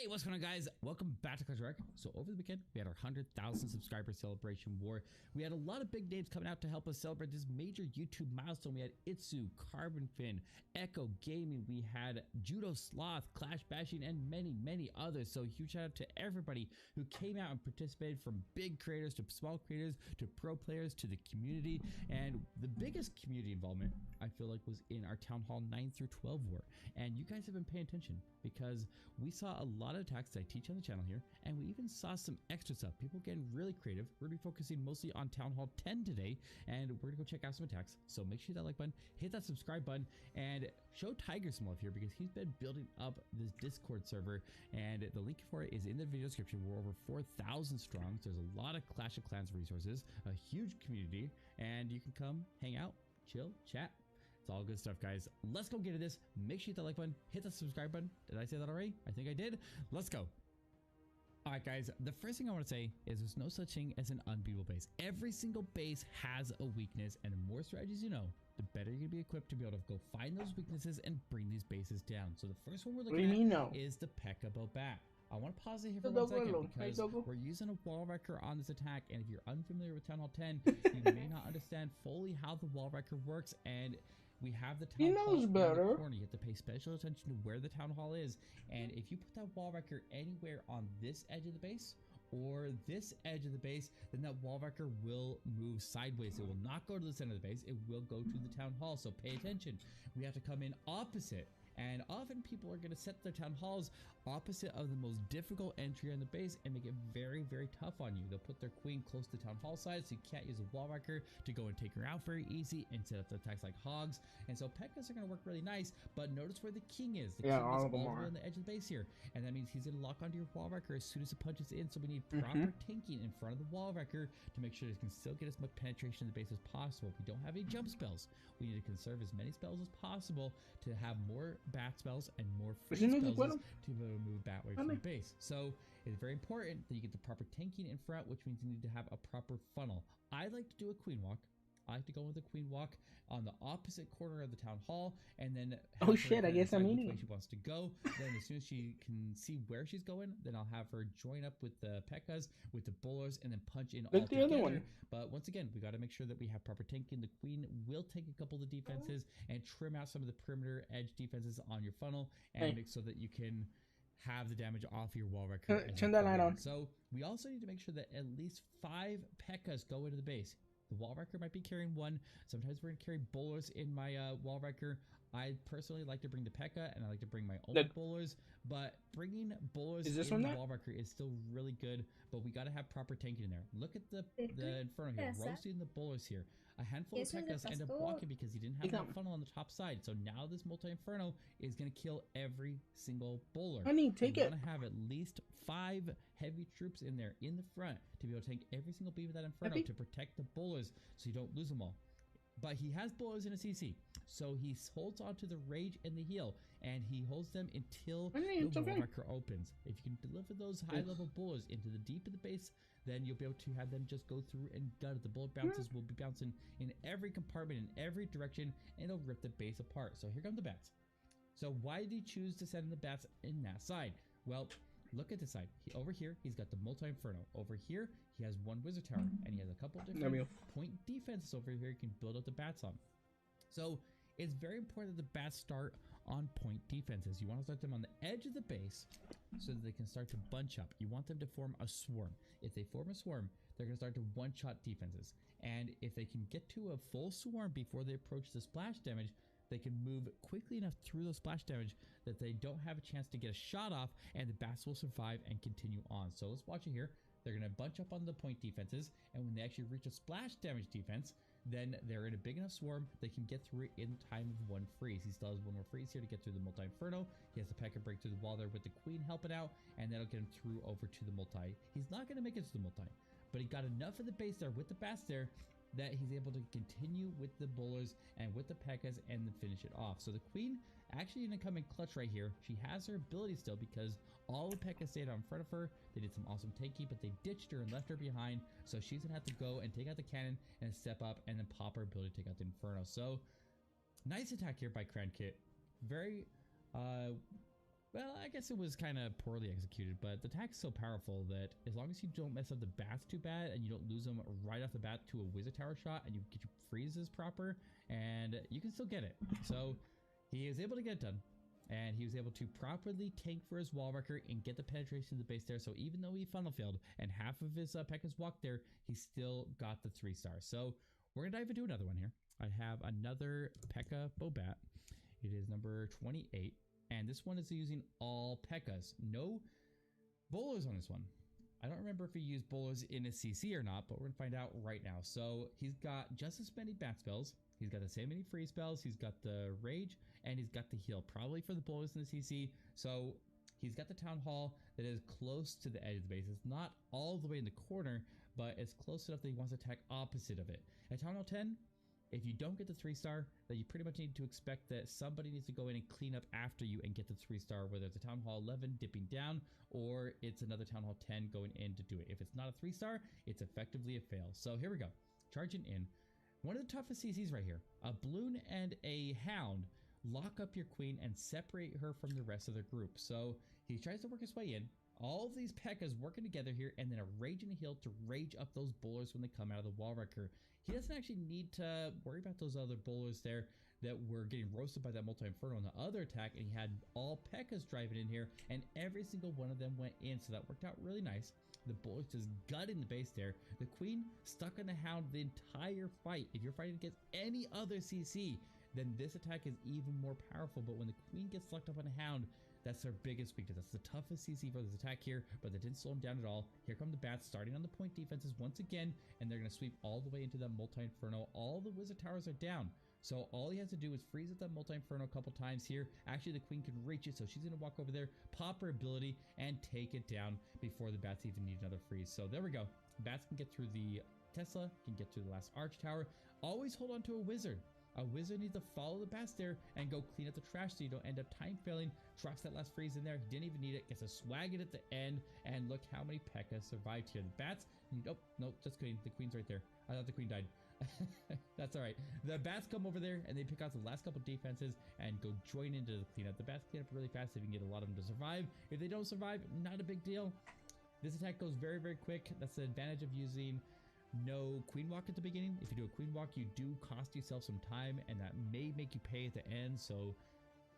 Hey, what's going on, guys? Welcome back to Clash Royale. So over the weekend, we had our 100,000 subscriber celebration war. We had a lot of big names coming out to help us celebrate this major YouTube milestone. We had Itsu, Carbon Fin, Echo Gaming, we had Judo Sloth, Clash Bashing, and many others. So huge shout out to everybody who came out and participated, from big creators to small creators to pro players to the community. And the biggest community involvement, I feel like, was in our Town Hall 9 through 12 war. And you guys have been paying attention because we saw a lot of attacks that I teach on the channel here, and we even saw some extra stuff, people getting really creative. We're gonna be focusing mostly on Town Hall 10 today, and we're gonna go check out some attacks. So make sure you hit that like button, hit that subscribe button, and show Tiger some love here because he's been building up this Discord server, and the link for it is in the video description. We're over 4,000 strong, so there's a lot of Clash of Clans resources, a huge community, and you can come hang out, chill, chat. It's all good stuff, guys. Let's go get into this. Make sure you hit that like button, hit the subscribe button. Did I say that already? I think I did. Let's go. All right, guys, the first thing I want to say is there's no such thing as an unbeatable base. Every single base has a weakness, and the more strategies you know, the better you're gonna be equipped to be able to go find those weaknesses and bring these bases down. So the first one we're looking at is the P.E.K.K.A. Bobat. I want to pause it here for 1 second because we're using a wall wrecker on this attack, and if you're unfamiliar with Town Hall 10, you may not understand fully how the wall wrecker works, and we have the Town Hall in the corner. You have to pay special attention to where the Town Hall is, and if you put that wall wrecker anywhere on this edge of the base or this edge of the base, then that wall wrecker will move sideways. It will not go to the center of the base, it will go to the Town Hall. So pay attention. We have to come in opposite. And often people are going to set their Town Halls opposite of the most difficult entry on the base and make it very tough on you. They'll put their queen close to the Town Hall side, so you can't use a wall wrecker to go and take her out very easy and set up the attacks like hogs. And so P.E.K.K.A.s are going to work really nice, but notice where the king is. The king is all the way on the edge of the base here, and that means he's going to lock onto your wall wrecker as soon as it punches in. So we need proper tanking in front of the wall wrecker to make sure it can still get as much penetration in the base as possible. If we don't have any jump spells, we need to conserve as many spells as possible to have more bat spells and more free spells to be able to move bat away from the base. So it's very important that you get the proper tanking in front, which means you need to have a proper funnel. I like to do a queen walk. I like to go with a queen walk on the opposite corner of the Town Hall, and then I guess I'm eating. Which way she wants to go. Then as soon as she can see where she's going, then I'll have her join up with the P.E.K.K.A.s, with the bowlers, and then punch in all together. But once again, we got to make sure that we have proper tanking. The queen will take a couple of the defenses and trim out some of the perimeter edge defenses on your funnel, and make so that you can have the damage off your wall wrecker. Turn that light on. So we also need to make sure that at least 5 P.E.K.K.A.s go into the base. The wall wrecker might be carrying 1. Sometimes we're going to carry bowlers in my wall wrecker. I personally like to bring the P.E.K.K.A. and I like to bring my own bowlers, but bringing bowlers in the wall wrecker is still really good, but we got to have proper tanking in there. Look at the Inferno here, roasting the bowlers here. A handful of P.E.K.K.A.s end up walking because he didn't have that funnel on the top side. So now this multi-Inferno is going to kill every single bowler. I need take it. You want to have at least 5 heavy troops in there in the front to be able to tank every single beam of that Inferno to protect the bowlers so you don't lose them all. But he has bowlers in a CC, so he holds on to the rage and the heal, and he holds them until the wall wrecker opens. If you can deliver those high-level bowlers into the deep of the base, then you'll be able to have them just go through and gut it. The bullet bounces will be bouncing in every compartment, in every direction, and it'll rip the base apart. So here come the bats. So why did he choose to send the bats in that side? Well, look at this side. Over here, he's got the multi-Inferno. Over here, he has 1 wizard tower, and he has a couple different point defenses over here he can build up the bats on. So it's very important that the bats start on point defenses. You want to start them on the edge of the base so that they can start to bunch up. You want them to form a swarm. If they form a swarm, they're going to start to one-shot defenses. And if they can get to a full swarm before they approach the splash damage, they can move quickly enough through the splash damage that they don't have a chance to get a shot off, and the bats will survive and continue on. So let's watch it here. They're going to bunch up on the point defenses, and when they actually reach a splash damage defense, then they're in a big enough swarm they can get through it in time of 1 freeze. He still has 1 more freeze here to get through the multi-Inferno. He has the P.E.K.K.A. break through the wall there with the queen helping out, and that'll get him through over to the multi. He's not going to make it to the multi, but he got enough of the base there with the bats there that he's able to continue with the bowlers and with the P.E.K.K.A.s and then finish it off. So the queen actually going to come in clutch right here. She has her ability still because all the P.E.K.K.A.s stayed out in front of her. They did some awesome tanking, but they ditched her and left her behind. So she's going to have to go and take out the cannon and step up and then pop her ability to take out the Inferno. So nice attack here by Crankit. Very Well, I guess it was kind of poorly executed, but the attack is so powerful that as long as you don't mess up the bats too bad and you don't lose them right off the bat to a wizard tower shot and you get your freezes proper, and you can still get it. So he was able to get it done, and he was able to properly tank for his wall wrecker and get the penetration of the base there. So even though he funnel failed and half of his Pekkas walked there, he still got the 3 stars. So we're gonna dive into another one here. I have another Pekka Bobat. It is number 28. And this one is using all Pekkas. No bowlers on this one. I don't remember if he used bowlers in his CC or not, but we're going to find out right now. So he's got just as many bat spells. He's got the same many free spells. He's got the rage and he's got the heal, probably for the bowlers in the CC. So he's got the town hall that is close to the edge of the base. It's not all the way in the corner, but it's close enough that he wants to attack opposite of it. At town hall 10, if you don't get the 3 star, then you pretty much need to expect that somebody needs to go in and clean up after you and get the 3 star, whether it's a Town Hall 11 dipping down or it's another Town Hall 10 going in to do it. If it's not a 3 star, it's effectively a fail. So here we go. Charging in. One of the toughest CCs right here. A Bloon and a Hound lock up your queen and separate her from the rest of the group. So he tries to work his way in. All of these Pekkas working together here, and then a rage and a heal to rage up those bowlers when they come out of the wall wrecker. He doesn't actually need to worry about those other bowlers there that were getting roasted by that multi-inferno on the other attack, and he had all Pekkas driving in here, and every single one of them went in, so that worked out really nice. The bowlers just gutting the base there. The queen stuck on the hound the entire fight. If you're fighting against any other CC, then this attack is even more powerful, but when the queen gets locked up on a hound, that's their biggest weakness. That's the toughest CC for this attack here, but that didn't slow him down at all. Here come the bats starting on the point defenses once again, and they're going to sweep all the way into that multi-inferno. All the wizard towers are down, so all he has to do is freeze at that multi-inferno a couple times here. Actually, the queen can reach it, so she's going to walk over there, pop her ability, and take it down before the bats even need another freeze. So there we go. Bats can get through the Tesla, can get through the last arch tower. Always hold on to a wizard. A wizard needs to follow the bats there and go clean up the trash so you don't end up time failing. Drops that last freeze in there. He didn't even need it. Gets a swag it at the end. And look how many Pekkas survived here. The bats. Nope, just kidding. The queen's right there. I thought the queen died. That's all right. The bats come over there and they pick out the last couple defenses and go join into the cleanup. The bats clean up really fast if you can get a lot of them to survive. If they don't survive, not a big deal. This attack goes very, very quick. That's the advantage of using no queen walk at the beginning. If you do a queen walk, you do cost yourself some time, and that may make you pay at the end, so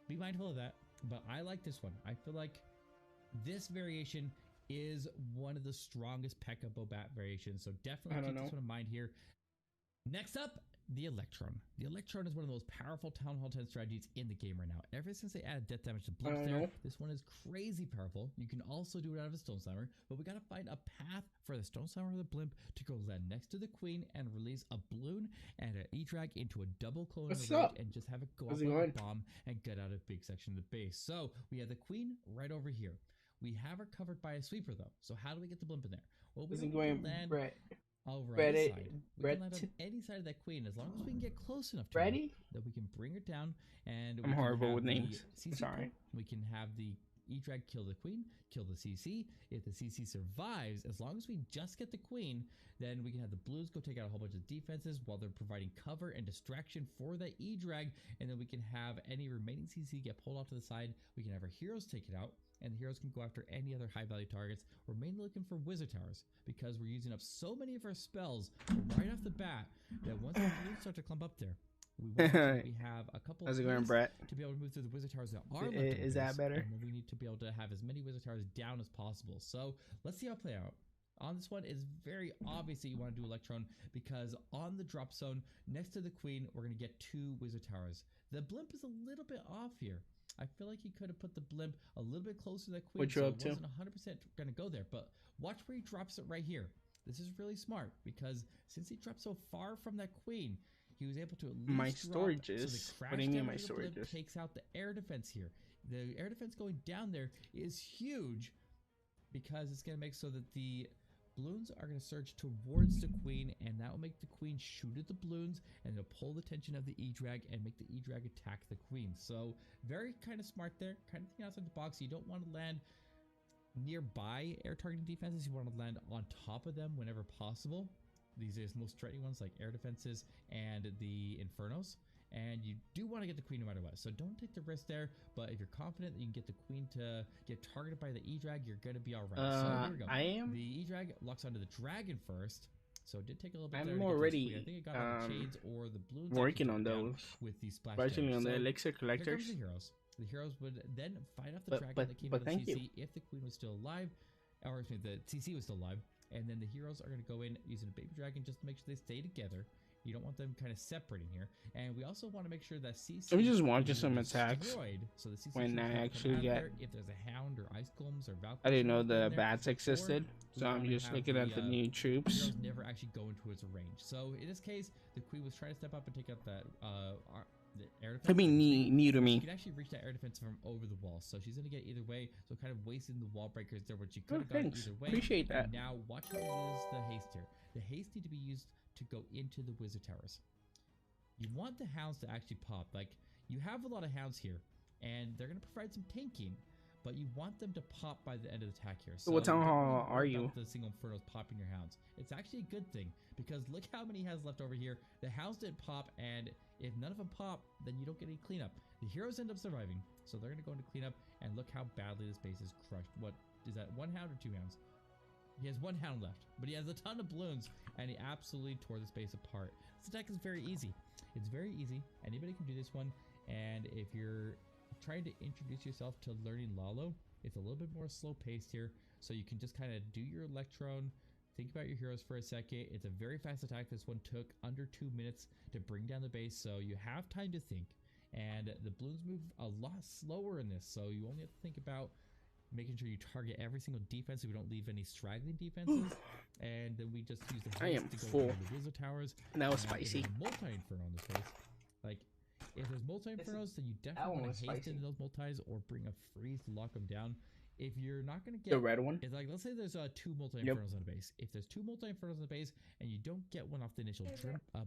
be mindful of that. But I like this one. I feel like this variation is one of the strongest Pekka Bobat variations, so definitely keep this one in mind here. Next up, the Electron. The Electron is one of the most powerful Town Hall 10 strategies in the game right now. Ever since they added death damage to blimps there, this one is crazy powerful. You can also do it out of a Stone Slammer, but we gotta find a path for the Stone Slammer or the blimp to go land next to the queen and release a Bloon and an E-Drag into a double clone and just have it go up like a bomb and get out a big section of the base. So we have the queen right over here. We have her covered by a sweeper though. So how do we get the blimp in there? Well, we don't land over on this side. We can land on any side of that queen as long as we can get close enough to her that we can bring her down. And I'm horrible with names. Sorry. We can have the E-Drag kill the queen, kill the CC. If the CC survives, as long as we just get the queen, then we can have the blues go take out a whole bunch of defenses while they're providing cover and distraction for that E-Drag. And then we can have any remaining CC get pulled off to the side. We can have our heroes take it out, and the heroes can go after any other high value targets. We're mainly looking for wizard towers because we're using up so many of our spells right off the bat that once the blues start to clump up there, we have a couple of Brett? to be able to move through the wizard towers that are left. Is that better? And we need to be able to have as many wizard towers down as possible. So let's see how it play out. On this one, it's very obvious that you want to do Electron because on the drop zone next to the queen, we're going to get 2 wizard towers. The blimp is a little bit off here. I feel like he could have put the blimp a little bit closer to that queen. What you up to? It wasn't 100% going to go there, but watch where he drops it right here. This is really smart because since he dropped so far from that queen, he was able to at least my drop, storages. so the What do you mean my storages? takes out the air defense here. The air defense going down there is huge because it's going to make so that the balloons are going to surge towards the queen, and that will make the queen shoot at the balloons, and it'll pull the tension of the E-Drag and make the E-Drag attack the queen. So very kind of smart there, kind of thinking outside the box. You don't want to land nearby air targeting defenses. You want to land on top of them whenever possible. These are the most threatening ones like air defenses and the Infernos. and you do want to get the queen no matter what. So don't take the risk there. But if you're confident that you can get the queen to get targeted by the E-Drag, you're gonna be all right. So here we go. I am. The E-Drag locks onto the dragon first. So it did take a little bit. I'm already I think it got on the shades or the balloons. Working on those. With the splash. Especially on the so elixir collectors. Here comes the heroes. The heroes would then fight off the dragon that came out of the CC if the queen was still alive, or excuse me, the CC was still alive. And then the heroes are going to go in using a baby dragon just to make sure they stay together. You don't want them kind of separating here. And we also want to make sure that CC. Let me just watch some attacks. So the CC when I actually get. If there's a hound or ice golems or Valkyries. I didn't know the bats existed, so I'm just looking at the new troops. Heroes never actually go into its range. So in this case, the queen was trying to step up and take out that the air defense. I mean, new to me. She could actually reach that air defense from over the wall, so she's gonna get either way. So kind of wasting the wall breakers there, but she could have gone either way. Appreciate that. And now watch how we use the haste here. The haste need to be used to go into the wizard towers. You want the hounds to actually pop. Like you have a lot of hounds here, and they're gonna provide some tanking, but you want them to pop by the end of the attack here. So what town hall are you? The single infernos popping your hounds. It's actually a good thing because look how many he has left over here. The hounds didn't pop, and if none of them pop, then you don't get any cleanup. The heroes end up surviving, so they're gonna go into cleanup, and look how badly this base is crushed. What is that? 1 hound or 2 hounds? He has 1 hound left, but he has a ton of balloons, and he absolutely tore this base apart. This attack is very easy. It's very easy. Anybody can do this one, and if you're trying to introduce yourself to learning Lalo, it's a little bit more slow paced here, so you can just kind of do your electron, think about your heroes for a second. It's a very fast attack. This one took under 2 minutes to bring down the base, so you have time to think, and the balloons move a lot slower in this, so you only have to think about making sure you target every single defense so we don't leave any straggling defenses. And then we just use the haste to go into the wizard towers. That was spicy. Multi-inferno on this base. Like, if there's multi-infernos, then you definitely want to haste into those multis or bring a freeze to lock them down. If you're not going to get the red one, it's like, let's say there's 2 multi-infernos on the base. If there's 2 multi-infernos on the base and you don't get one off the initial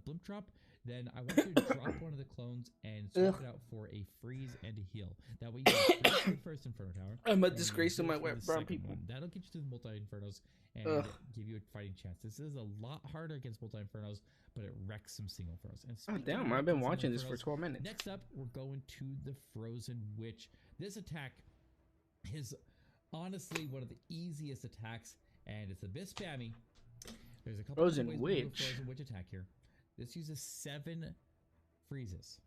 blimp drop, then I want you to drop one of the clones and swap it out for a freeze and a heal. That way you can freeze the first inferno tower. I'm a disgrace to my wet brown people. That'll get you to the multi-infernos and give you a fighting chance. This is a lot harder against multi-infernos, but it wrecks some single infernos. And oh damn, I've been watching this for 12 minutes. Next up, we're going to the Frozen Witch. This attack is honestly one of the easiest attacks, and it's a bit spammy. There's a couple Frozen of ways Witch. to do a Frozen Witch attack here. This uses 7 freezes.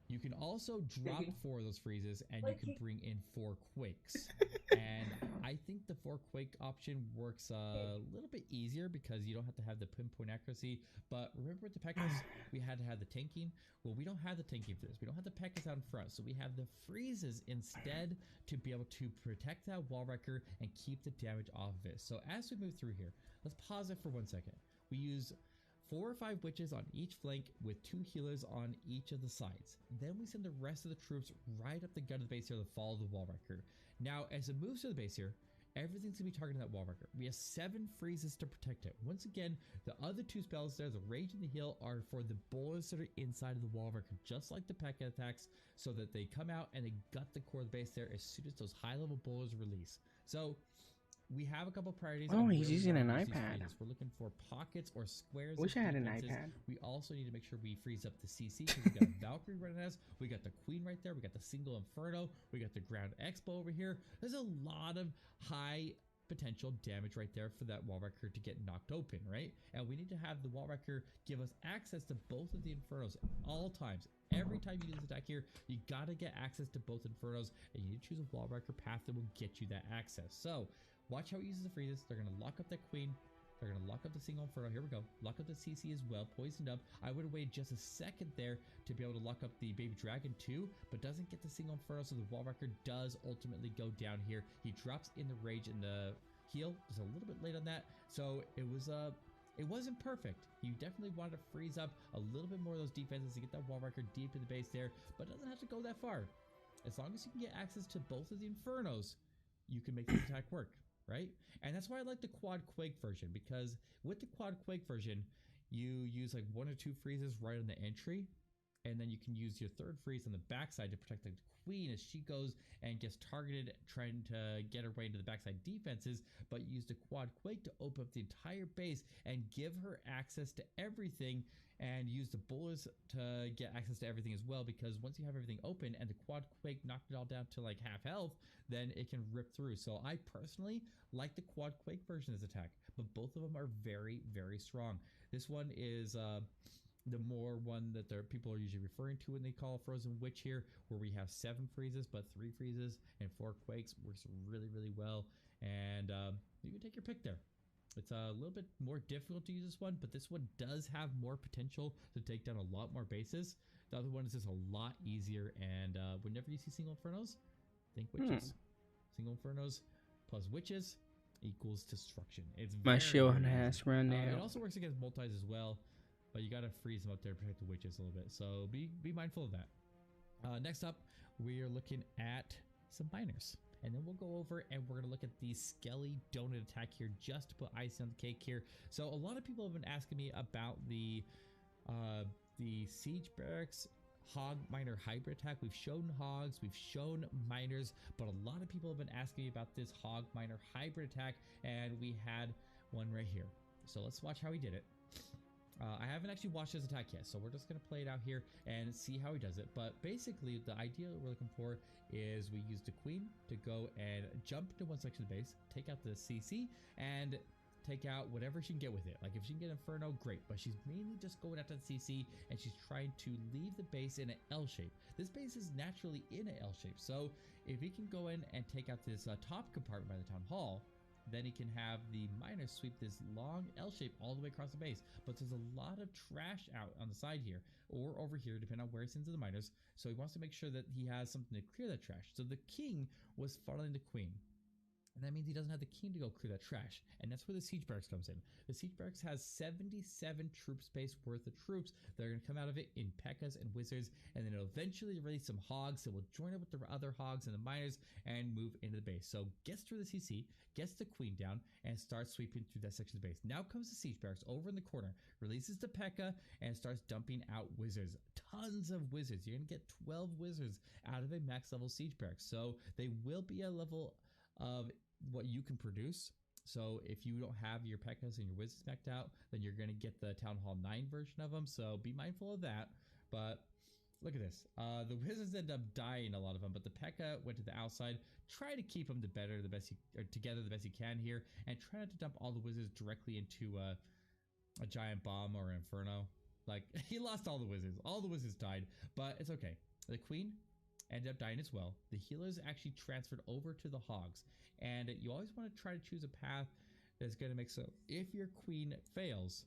You can also drop 4 of those freezes, and you can bring in 4 quakes. And I think the 4 quake option works a little bit easier because you don't have to have the pinpoint accuracy. But remember with the Pekkas, we had to have the tanking. Well, we don't have the tanking for this. We don't have the Pekkas out in front, so we have the freezes instead to be able to protect that wall wrecker and keep the damage off of it. So as we move through here, let's pause it for 1 second. We use 4 or 5 witches on each flank with 2 healers on each of the sides. Then we send the rest of the troops right up the gun of the base here to follow the wall wrecker. Now, as it moves to the base here, everything's gonna be targeting that wall wrecker. We have 7 freezes to protect it. Once again, the other 2 spells there, the rage and the heal, are for the bullets that are inside of the wall wrecker, just like the P.E.K.K.A attacks, so that they come out and they gut the core of the base there as soon as those high level bullets release. So we have a couple priorities. Oh, he's using an iPad. We're looking for pockets or squares. Wish I had an iPad. We also need to make sure we freeze up the CC because we got a Valkyrie running at us. We got the Queen right there. We got the single Inferno. We got the Ground Expo over here. There's a lot of high potential damage right there for that wall wrecker to get knocked open, right? And we need to have the wall wrecker give us access to both of the Infernos at all times. Every time you do this attack here, you gotta get access to both Infernos, and you need to choose a wall wrecker path that will get you that access. So watch how it uses the freezes. They're going to lock up that Queen. They're going to lock up the single Inferno. Here we go. Lock up the CC as well. Poisoned up. I would have waited just a second there to be able to lock up the Baby Dragon too, but doesn't get the single Inferno, so the wall wrecker does ultimately go down here. He drops in the rage and the heal. Just a little bit late on that. So it wasn't perfect. You definitely wanted to freeze up a little bit more of those defenses to get that wall wrecker deep in the base there, but it doesn't have to go that far. As long as you can get access to both of the Infernos, you can make the attack work. Right? And that's why I like the quad quake version, because with the quad quake version, you use like 1 or 2 freezes right on the entry, and then you can use your 3rd freeze on the backside to protect the Queen as she goes and gets targeted trying to get her way into the backside defenses, but use the quad quake to open up the entire base and give her access to everything and use the bullets to get access to everything as well, because once you have everything open and the quad quake knocked it all down to like half health, then it can rip through. So I personally like the quad quake version of this attack, but both of them are very, very strong. This one is the more one that people are usually referring to when they call Frozen Witch here, where we have 7 freezes, but 3 freezes and 4 quakes. Works really, really well. And you can take your pick there. It's a little bit more difficult to use this one, but this one does have more potential to take down a lot more bases. The other one is just a lot easier, and whenever you see single infernos, think witches. Single infernos plus witches equals destruction. It's My very, shield very has run out. It also works against multis as well, but you gotta freeze them up there to protect the witches a little bit. So be mindful of that. Next up, we are looking at some miners. And then we'll go over and we're going to look at the Skelly Donut attack here, just to put icing on the cake here. So a lot of people have been asking me about the Siege Barracks Hog Miner Hybrid attack. We've shown hogs, we've shown miners, but a lot of people have been asking me about this Hog Miner Hybrid attack, and we had one right here. So let's watch how he did it. I haven't actually watched his attack yet, so we're just going to play it out here and see how he does it. But basically, the idea that we're looking for is we use the queen to go and jump into one section of the base, take out the CC, and take out whatever she can get with it. Like if she can get Inferno, great, but she's mainly just going after the CC, and she's trying to leave the base in an L shape. This base is naturally in an L shape, so if he can go in and take out this top compartment by the town hall, then he can have the miners sweep this long L shape all the way across the base. But there's a lot of trash out on the side here, or over here, depending on where he sends the miners. So he wants to make sure that he has something to clear that trash. So the king was funneling the queen. And that means he doesn't have the king to go clear that trash. And that's where the Siege Barracks comes in. The Siege Barracks has 77 troop space worth of troops that are going to come out of it in P.E.K.K.A.s and Wizards. And then it'll eventually release some hogs that will join up with the other hogs and the miners and move into the base. So gets through the CC, gets the queen down, and starts sweeping through that section of the base. Now comes the Siege Barracks over in the corner, releases the P.E.K.K.A. and starts dumping out wizards. Tons of wizards. You're going to get 12 wizards out of a max level Siege Barracks. So they will be a level of what you can produce. So if you don't have your P.E.K.K.A.s and your wizards maxed out, then you're going to get the Town Hall 9 version of them. So be mindful of that. But look at this. The wizards end up dying, a lot of them, but the P.E.K.K.A. went to the outside. Try to keep them together the best you can here, and try not to dump all the wizards directly into a giant bomb or an inferno. Like, he lost all the wizards. All the wizards died, but it's okay. The queen ended up dying as well. The healers actually transferred over to the hogs, and you always want to try to choose a path that's going to make so if your queen fails,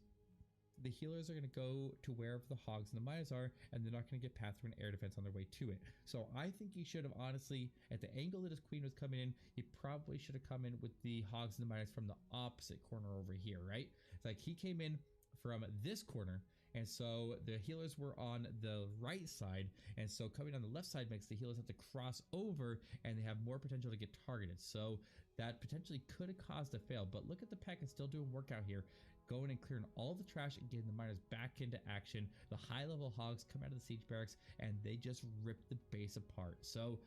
the healers are going to go to wherever the hogs and the miners are, and they're not going to get past through an air defense on their way to it. So I think you should have honestly, at the angle that his queen was coming in, he probably should have come in with the hogs and the miners from the opposite corner over here, right? It's like he came in from this corner, and so the healers were on the right side, and so coming on the left side makes the healers have to cross over, and they have more potential to get targeted. So that potentially could have caused a fail, but look at the P.E.K.K.A. still doing work out here, going and clearing all the trash and getting the miners back into action. The high level hogs come out of the Siege Barracks, and they just rip the base apart. So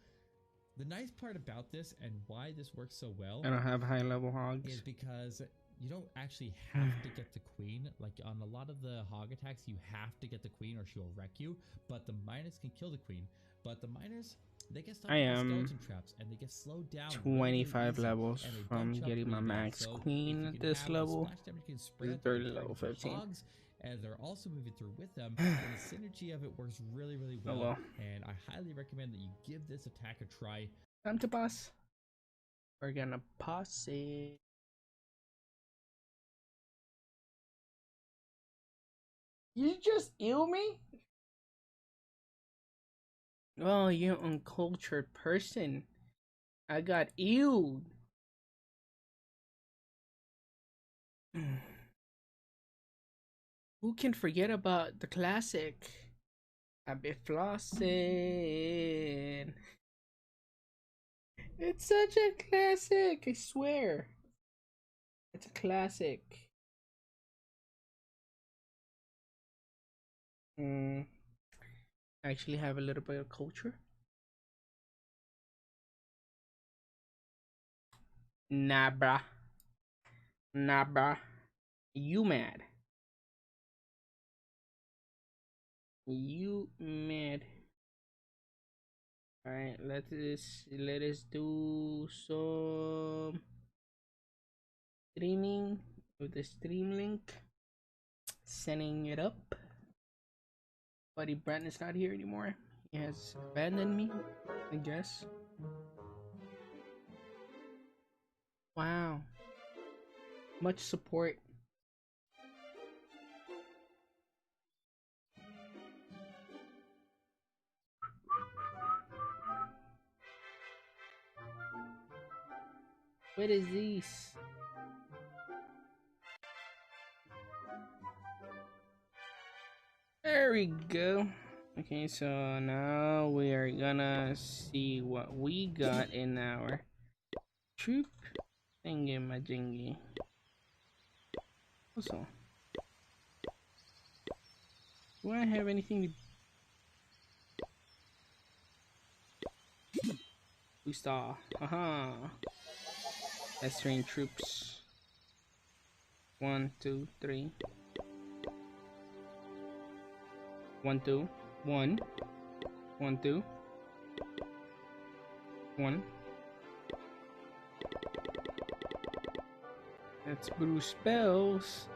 the nice part about this, and why this works so well, I don't have high level hogs, is because you don't actually have to get the queen. Like on a lot of the hog attacks, you have to get the queen or she'll wreck you, but the miners can kill the queen. But the miners, they get stuck in skeleton traps, and they get slowed down 25 levels from getting my max queen at this level. This is 30 level 15. Hogs, and they're also moving through with them, and the synergy of it works really, really well. Oh, well. And I highly recommend that you give this attack a try. Time to boss. We're gonna pause it. You just ew me? Oh, you uncultured person. I got ewed. Who can forget about the classic? I be flossing. It's such a classic, I swear. It's a classic. I actually have a little bit of culture. Nah, bruh. Nah, bruh. You mad? You mad? All right, let us do some streaming with the stream link. Setting it up. Buddy Brent is not here anymore. He has abandoned me, I guess. Wow. Much support. What is this? There we go. Okay, so now we are gonna see what we got in our troop thingy majingy. Also, do I have anything to boost off? Haha. Let's train troops. 1, 2, 3. 1, 2, 1, 1, 2, 1. Let's brew spells.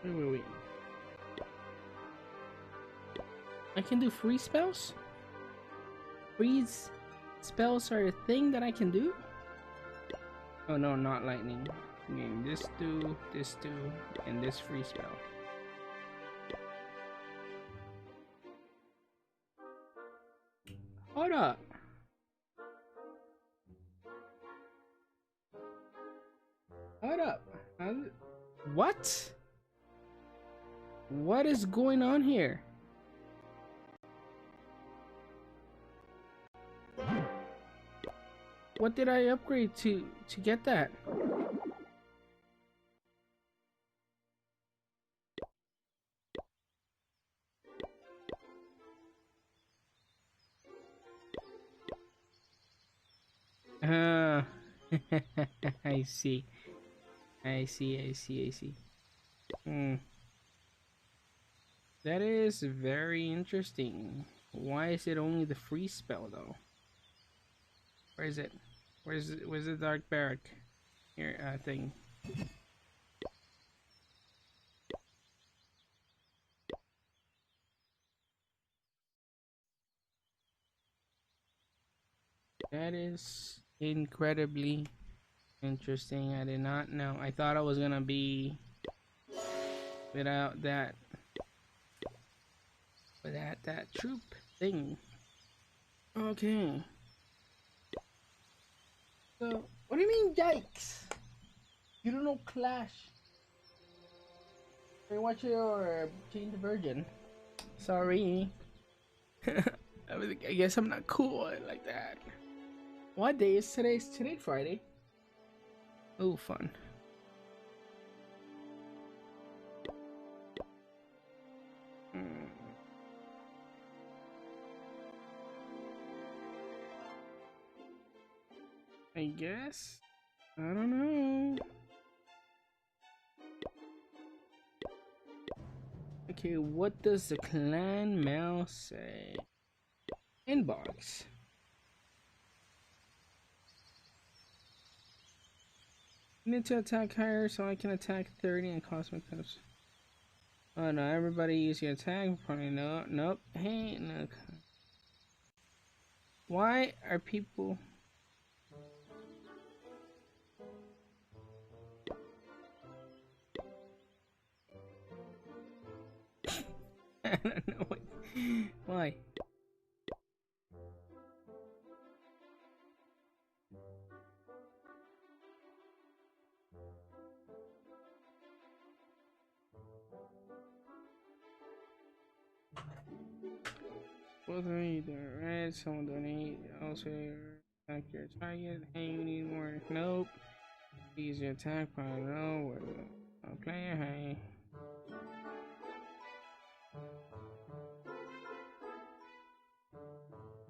Wait. I can do free spells? Freeze spells are a thing that I can do? Oh no, not lightning. Okay, this do, and this free spell. Hold up. Hold up. What? What is going on here? What did I upgrade to get that? I see. That is very interesting. Why is it only the free spell though? Where is it? Where's the dark barrack here thing? That is incredibly interesting. I did not know. I thought I was gonna be without that troop thing. Okay. So what do you mean yikes? You don't know Clash. Hey, watch your Teen Virgin. Sorry. I guess I'm not cool like that. What day is today? Is today Friday? Oh, fun. I guess. I don't know. Okay, what does the clan mail say? Inbox. Need to attack higher so I can attack 30 and cosmic cups. Oh no, everybody use your attack. Probably no. Nope. Hey, no. Why are people... I don't know what... Why? Both of you do red, someone donate, also attack your target. Hey, you need more. Nope. Use your attack, probably no. I'm playing, hey.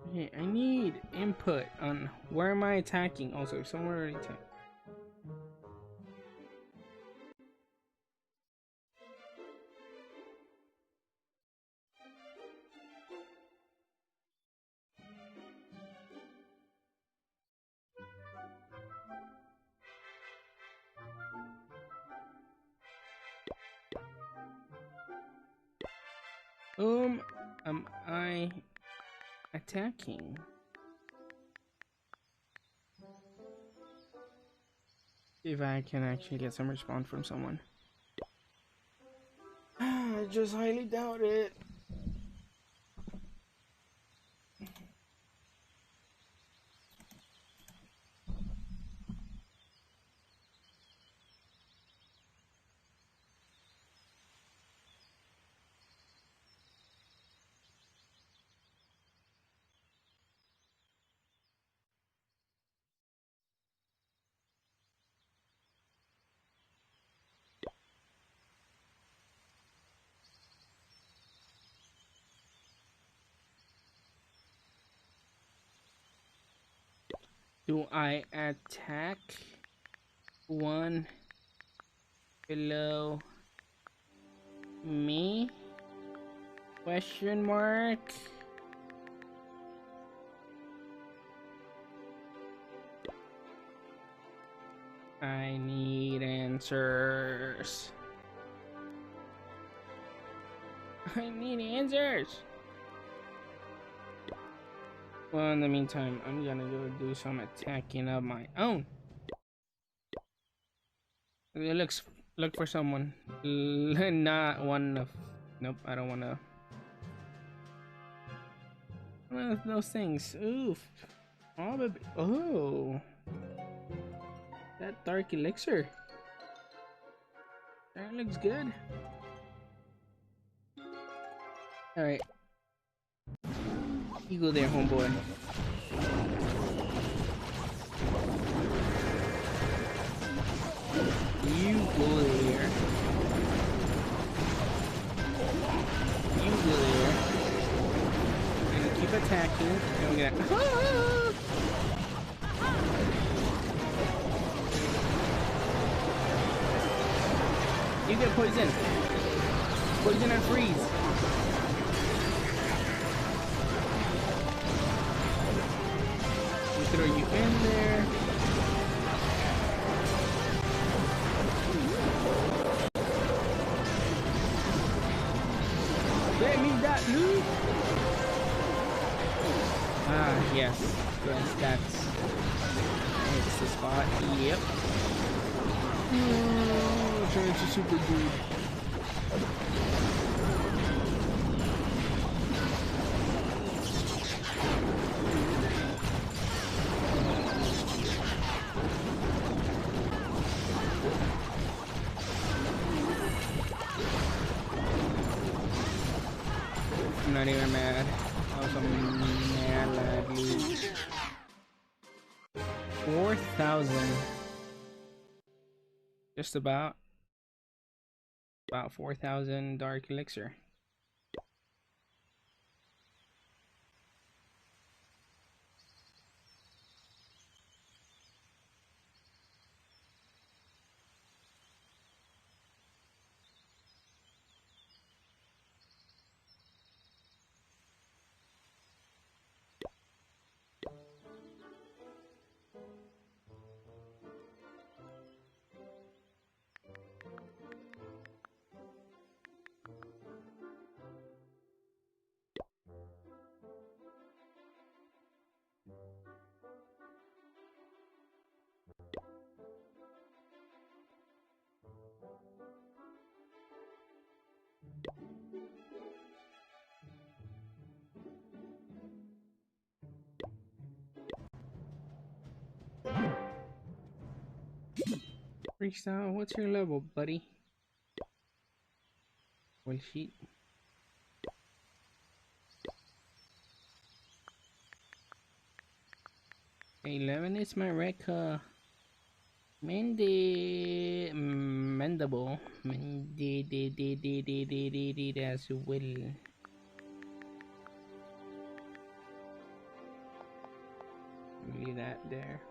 Okay, I need input on where am I attacking. Also, somewhere already attacked. Whom am I attacking? If I can actually get some response from someone. I just highly doubt it. Do I attack one below me? Question mark. I need answers. I need answers. Well, in the meantime, I'm gonna go do some attacking of my own. Look for someone. Not one of. Nope, I don't wanna. One of those things. Oof. Oh, that dark elixir. That looks good. All right. You go there, homeboy. You go there. You go there. And keep attacking. And we're gonna. You get poison. Poison and freeze. Throw you in there. Let me that loot. Ah, yes. Yes, that's it's the spot. Yep. Oh, it's super good. I'm not even mad. That was a mad lad loot. 4,000. Just about 4,000 dark elixir. Freestyle, what's your level, buddy? Well, sheet. 11 is my record. Mendable. As well. Leave that there.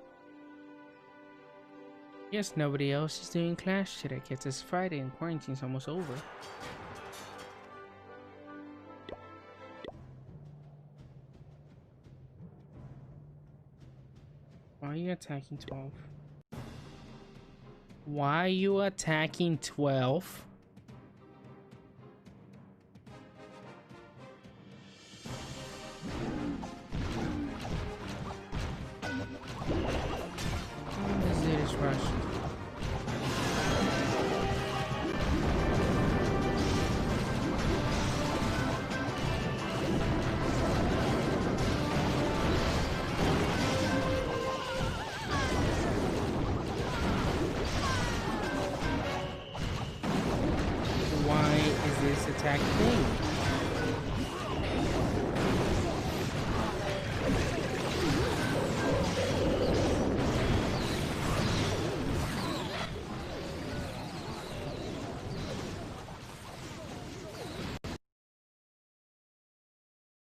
Yes, nobody else is doing Clash today. It's Friday and quarantine's almost over. Why are you attacking 12? Why are you attacking 12? attack thing.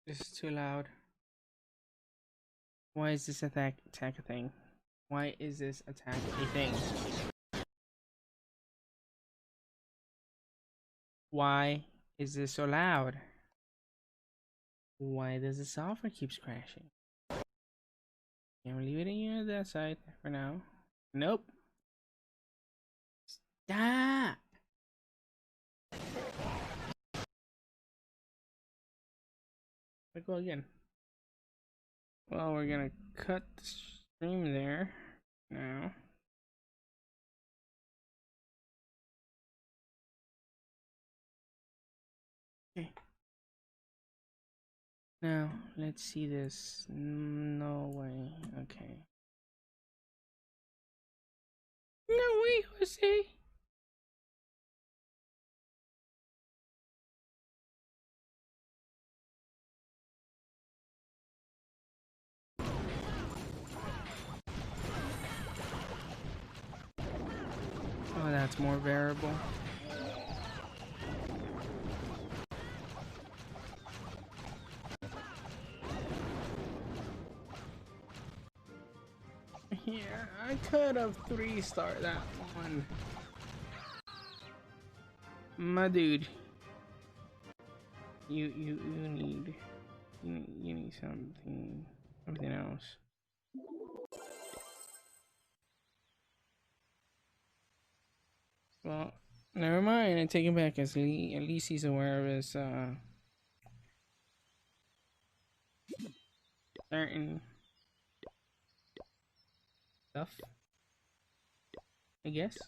This is too loud. Why is this attack a thing? Why is this attack a thing? Why is this so loud? Why does the software keeps crashing? Can we leave it in that side for now? Nope. Stop! Let's go again. Well, we're gonna cut the stream there now. Okay. Now, let's see this. No way. Okay. No way, Jose. Oh, that's more variable. Yeah, I could have 3-star that one. My dude. You need something else. Well, never mind. I take it back. At least he's aware of his certain stuff, I guess.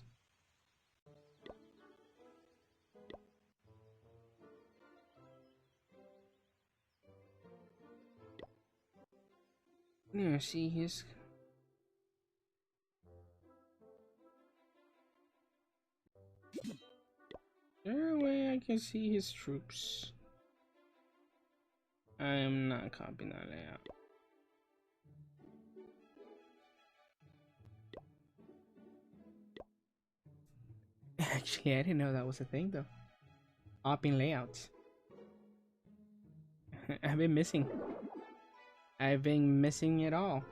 Yeah, see his. Is there a way I can see his troops? I am not copying that layout. Actually, I didn't know that was a thing though. Copying layouts. I've been missing it all.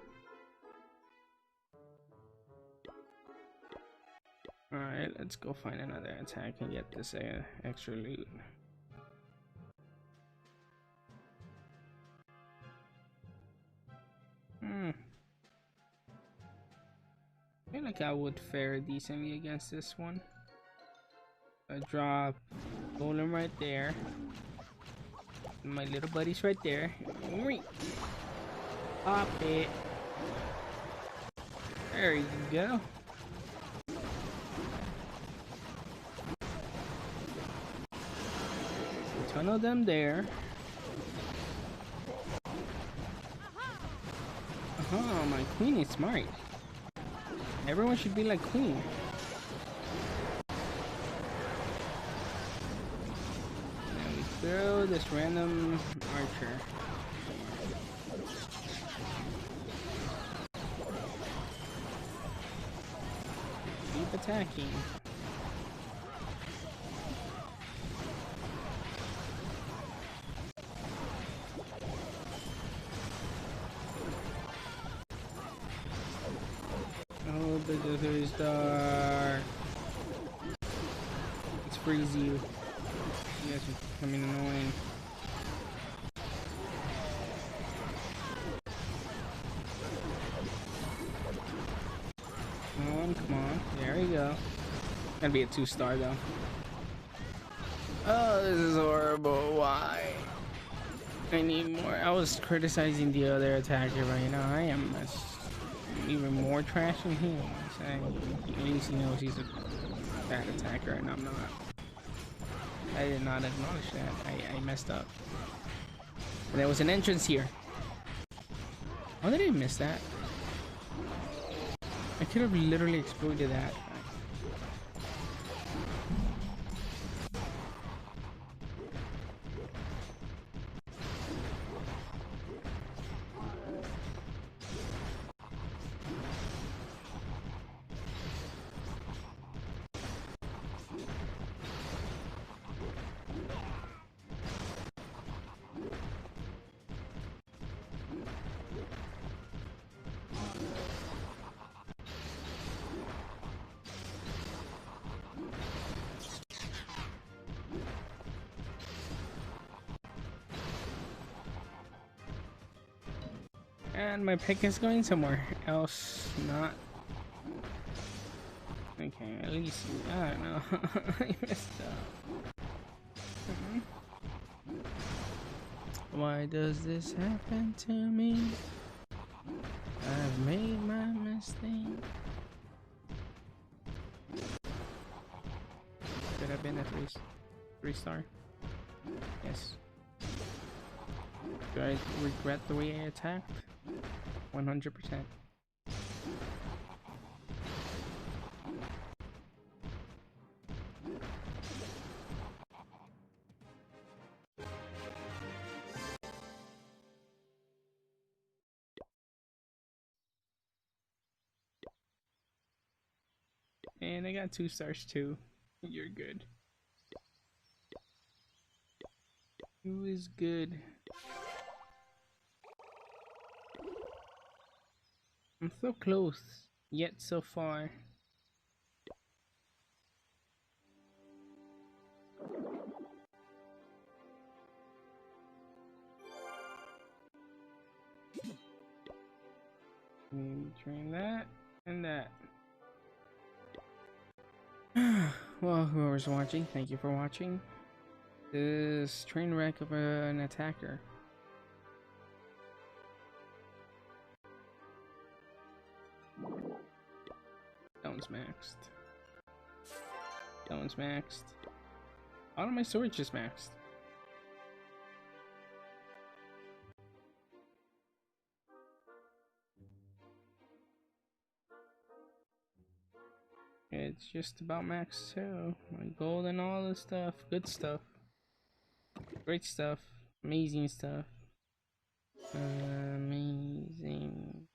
Alright, let's go find another attack and get this extra loot. I feel like I would fare decently against this one. I drop golem right there. My little buddy's right there. Pop it. There you go. Tunnel them there. My queen is smart. Everyone should be like queen. And we throw this random archer. Keep attacking. The 3-star. Let's freeze you. You guys are becoming annoying. Come on. There we go. Gotta be a 2-star though. Oh, this is horrible. Why? I need more. I was criticizing the other attacker, but you know, I am even more trash than him. At least he knows he's a bad attacker and I'm not. I did not acknowledge that. I messed up. And there was an entrance here. How did I miss that? I could have literally exploited that. And my pick is going somewhere else, not. Okay, at least, I don't know. I messed up. Why does this happen to me? I've made my mistake. Could have been a three star. Yes. Do I regret the way I attacked? 100%. And I got 2 stars too. You're good. Who is good? I'm so close, yet so far. Maybe train that and that. Well, whoever's watching, thank you for watching this train wreck of an attacker. That one's maxed. That one's maxed. All of my swords just maxed. It's just about max too. My gold and all this stuff. Good stuff. Great stuff. Amazing stuff. Amazing.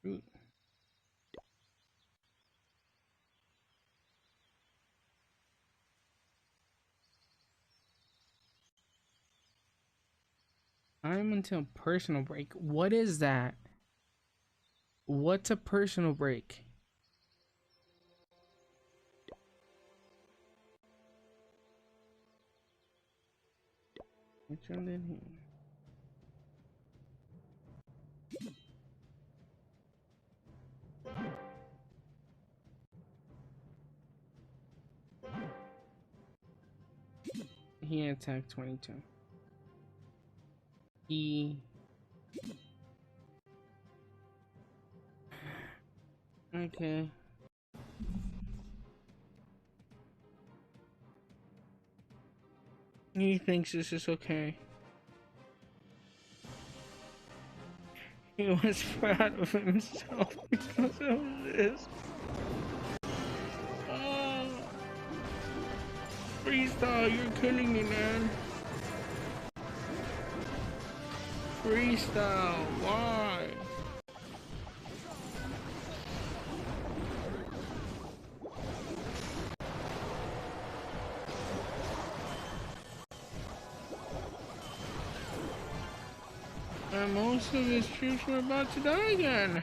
Fruit. I'm until personal break. What is that? What's a personal break? Which one did he? He attacked 22. He... Okay. He thinks this is okay. He was proud of himself because of this. Oh, Freestyle, you're killing me, man. Freestyle, why? And most of his troops were about to die again.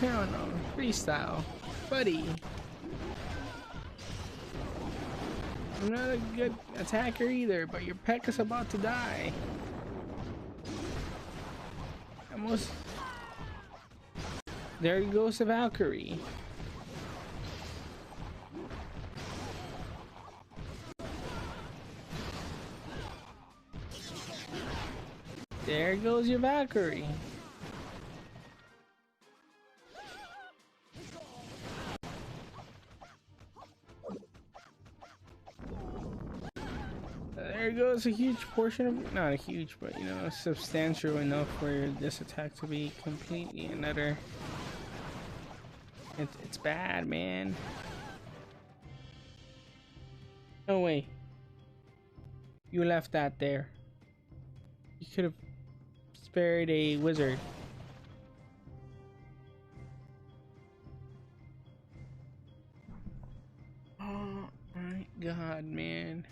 Hell no, freestyle, buddy. I'm not a good attacker either, but your peck is about to die. Almost. There goes the Valkyrie. There goes your Valkyrie. There goes a huge portion of, not a huge, but you know, substantial enough for this attack to be completely and utter. It's bad, man. No way. You left that there. You could have spared a wizard. Oh my god, man.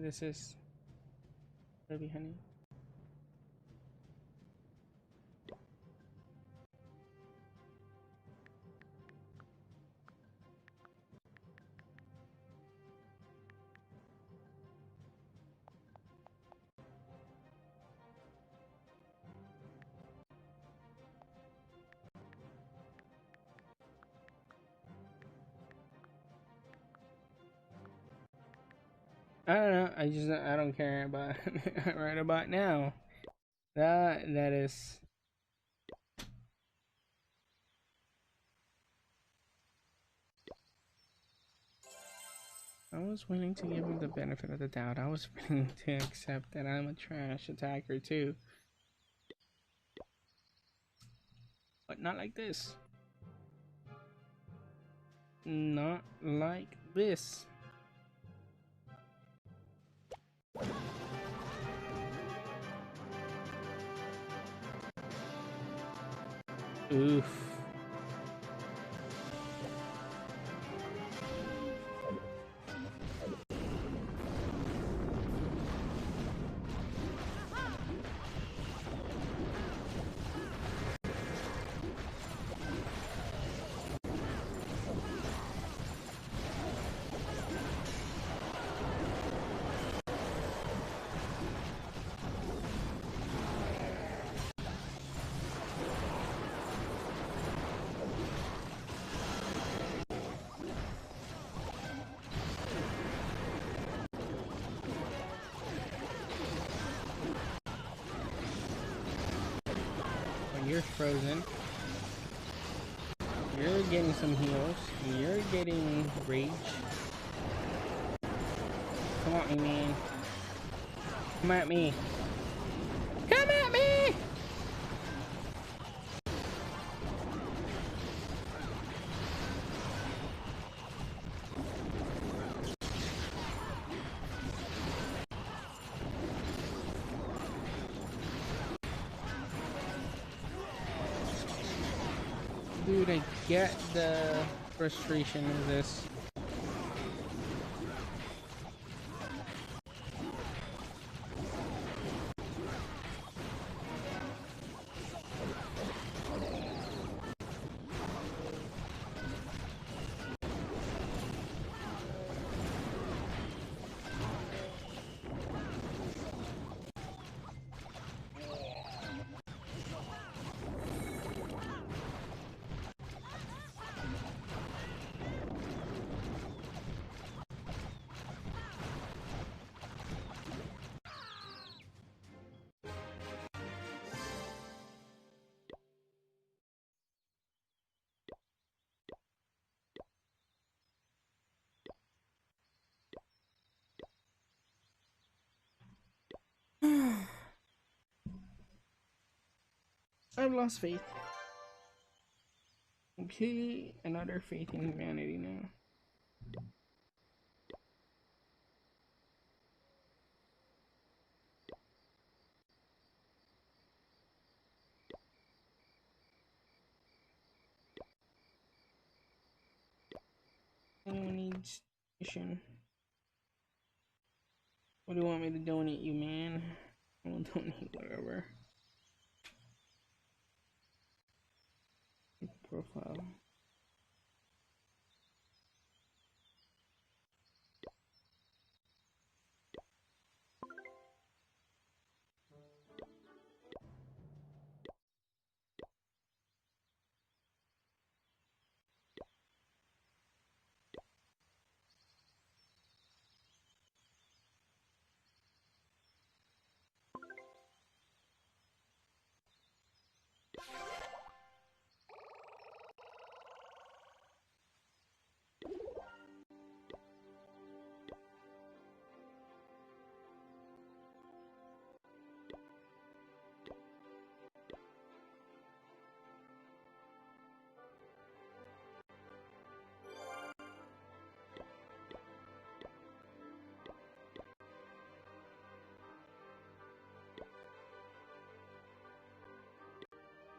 This is baby honey. I don't know. I don't care about right about now. That is. I was willing to give him the benefit of the doubt. I was willing to accept that I'm a trash attacker too. But not like this. Not like this. Oof. You're frozen. You're getting some heals. You're getting rage. Come at me, man. Come at me. Come at me! Dude, I get the frustration of this. I've lost faith. Completely another faith in humanity now. Anyone needs mission? What do you want me to donate you, man? I will donate whatever. Profile.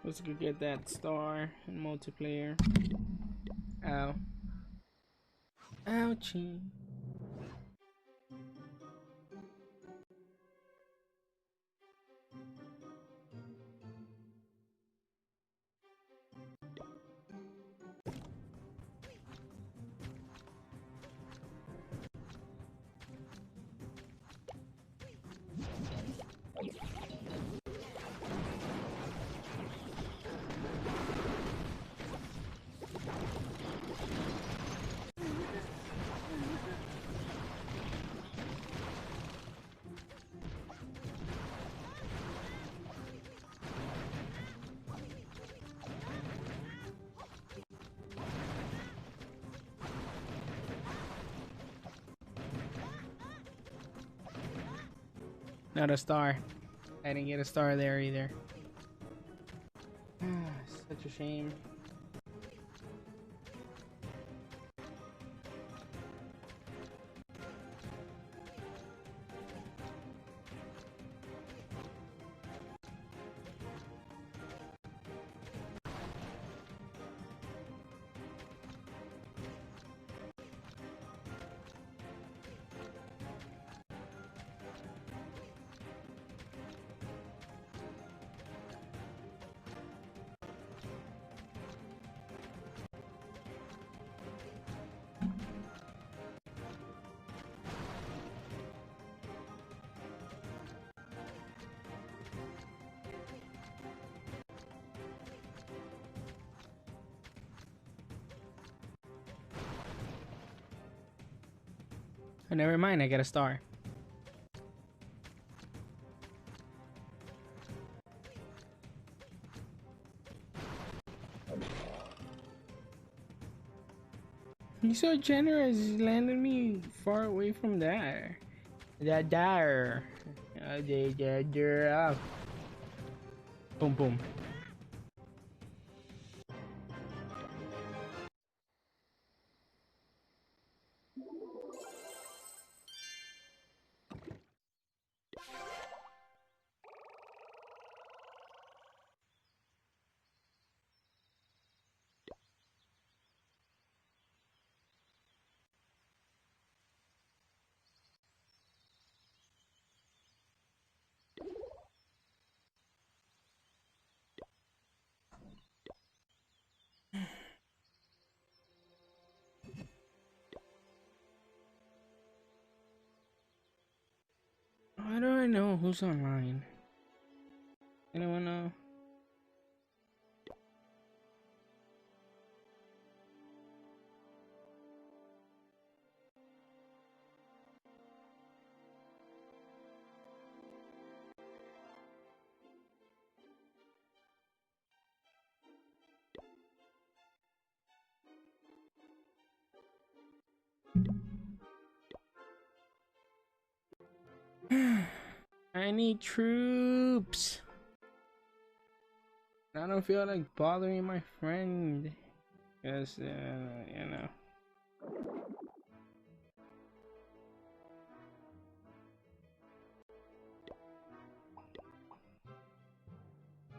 Let's go get that star in multiplayer. Ow. Ouchie. Not a star. I didn't get a star there either. Such a shame. Oh, never mind, I got a star. You're so generous, you landed me far away from there. That there. There. Boom, boom. How do I know who's online? Anyone know? I need troops. I don't feel like bothering my friend. Because, you know.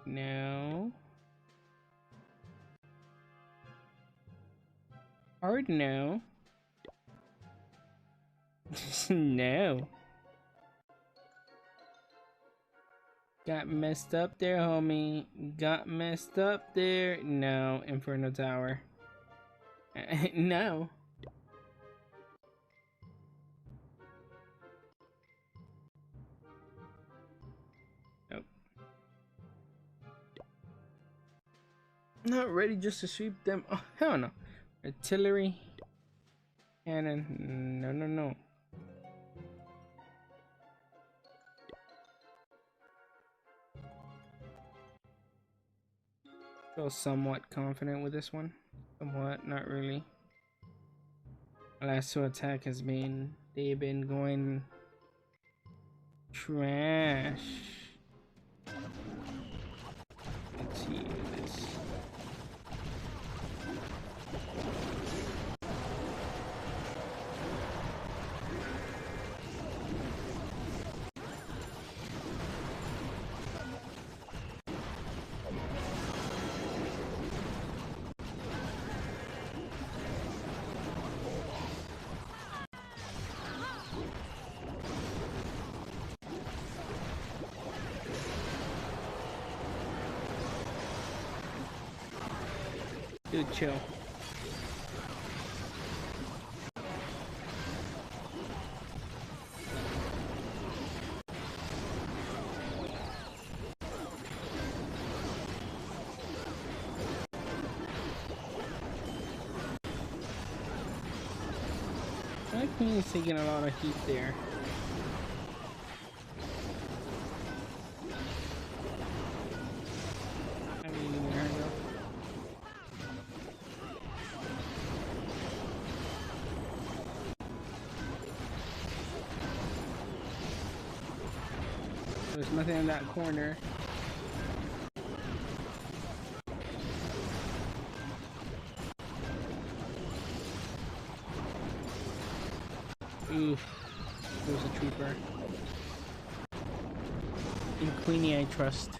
No. Hard no. No. Got messed up there, homie. Got messed up there. No, Inferno Tower. No. Nope. Not ready just to sweep them. Oh, hell no. Artillery. Cannon. No, no, no. Feel somewhat confident with this one. Somewhat, not really. Last two attack has been, they've been going trash. Let's see this. Dude, chill. My queen is taking a lot of heat there. I mean, there we go. there's nothing in that corner. Oof. There's a trooper. In Queenie I trust.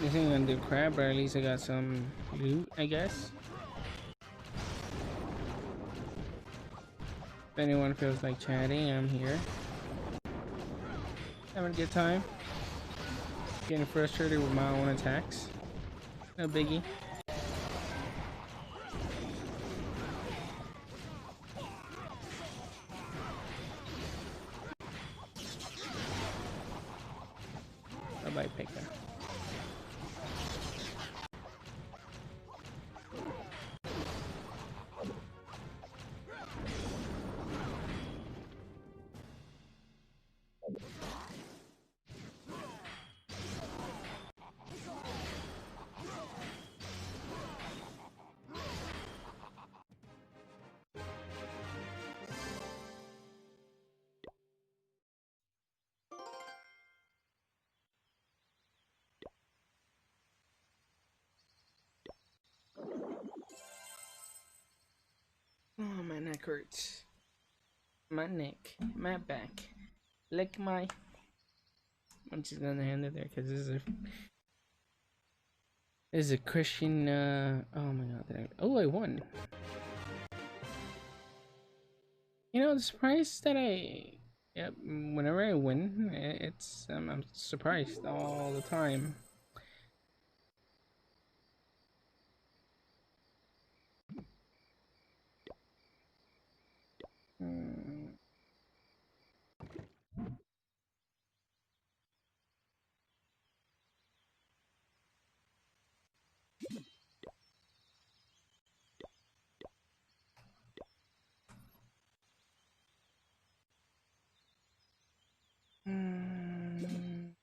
I think I'm gonna do crab, but at least I got some loot, I guess. If anyone feels like chatting, I'm here. Having a good time. Getting frustrated with my own attacks. No biggie. Bye-bye, Pekka. Oh, my neck hurts. My neck, my back, lick my. I'm just gonna hand it there because this is a Christian. Oh my god! I won. You know, the surprise that yep. Whenever I win, it's I'm surprised all the time.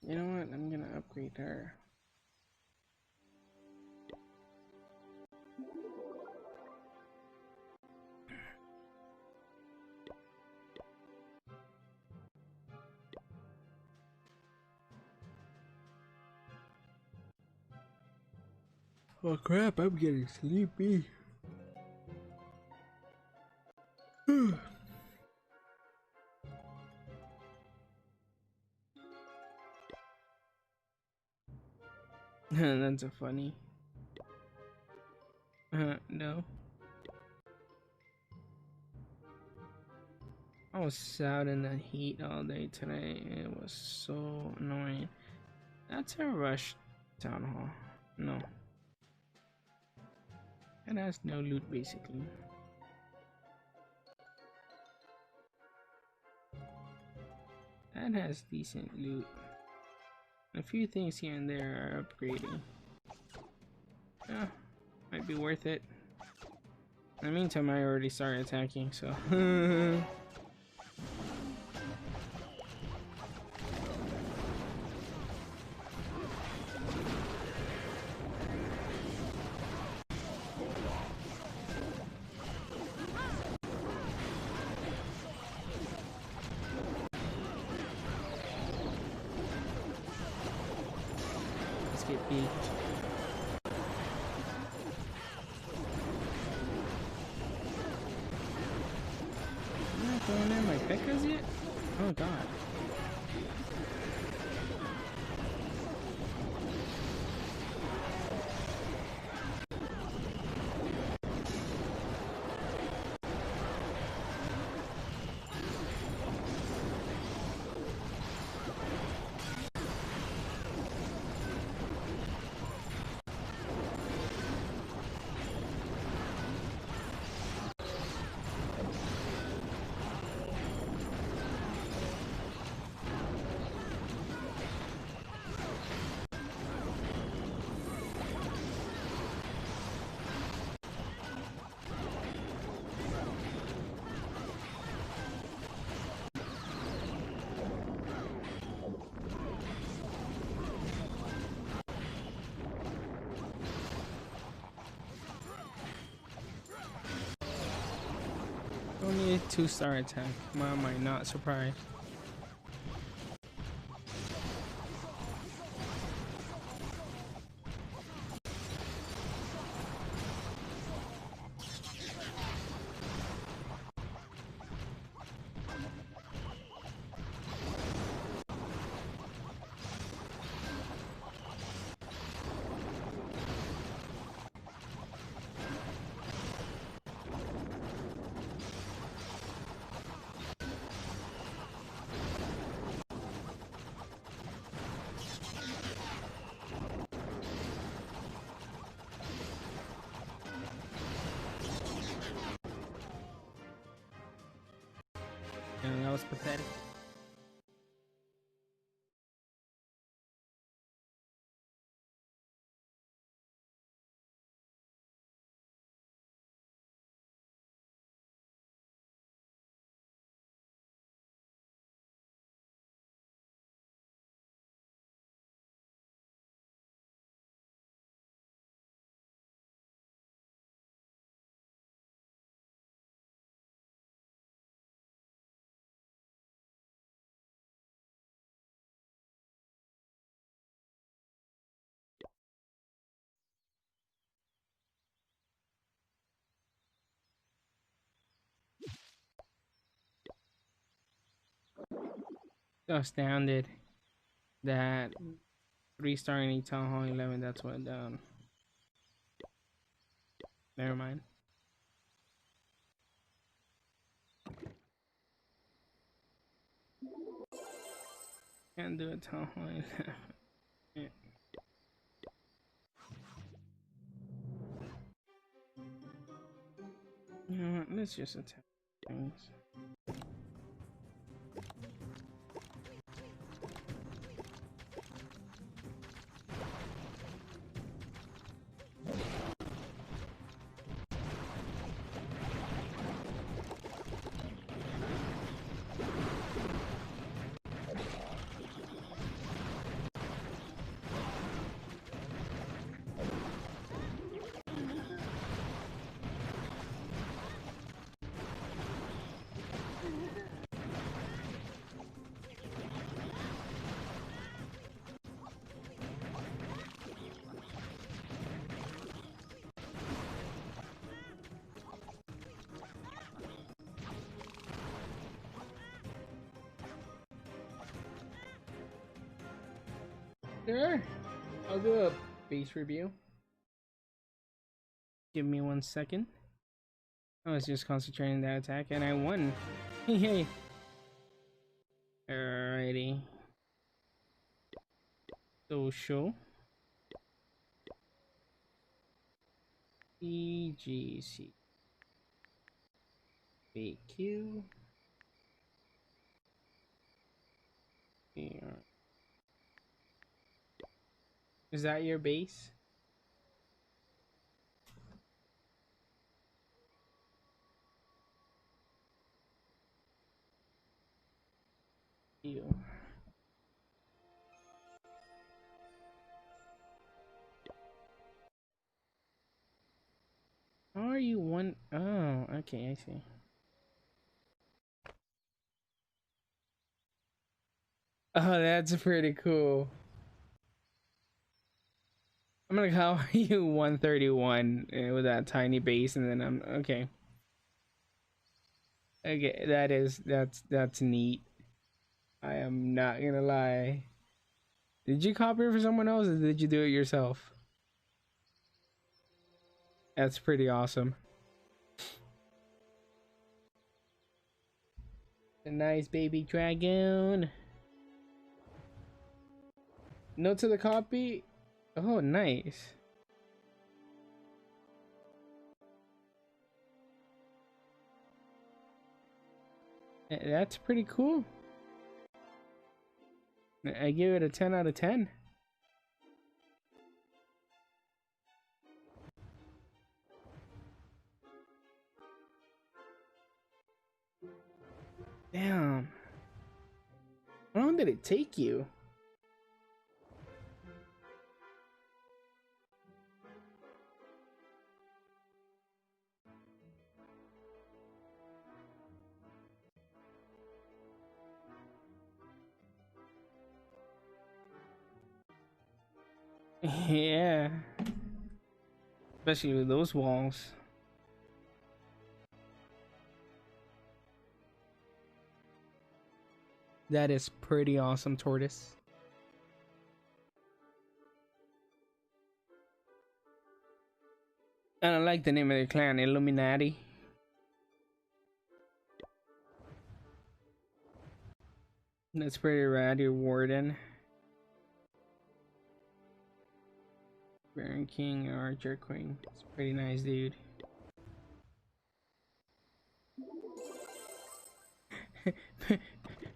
You know what? I'm gonna upgrade her. Oh crap, I'm getting sleepy. That's so funny. No. I was out in the heat all day today. It was so annoying. That's a rush town hall. No. It has no loot basically. That has decent loot. A few things here and there are upgrading. Yeah, might be worth it. In the meantime, I already started attacking, so. Let's get beat. Going in my Pekkas yet? Oh god. a 2-star attack. Why am I not surprised? Yeah, that was pathetic. So astounded that 3-star in Town Hall 11. That's what down. Never mind. Can't do a Town Hall 11. Yeah. You know what? Let's just attack things. Sure. I'll do a base review. Give me 1 second. I was just concentrating that attack and I won. Hey. Alrighty. Social. EGC. BQ. Here. Is that your base? You. How are you one? Oh, okay, I see. Oh, that's pretty cool. I'm like, how are you 131 with that tiny base, and then I'm okay. Okay, that's neat. I am not gonna lie. Did you copy it for someone else, or did you do it yourself? That's pretty awesome. A nice baby dragon. Note to the copy. Oh, nice. That's pretty cool. I give it a 10 out of 10. Damn. How long did it take you? Yeah. Especially with those walls. That is pretty awesome, Tortoise. And I like the name of the clan, Illuminati. That's pretty rad, your Warden. Baron King, Archer Queen. It's pretty nice, dude.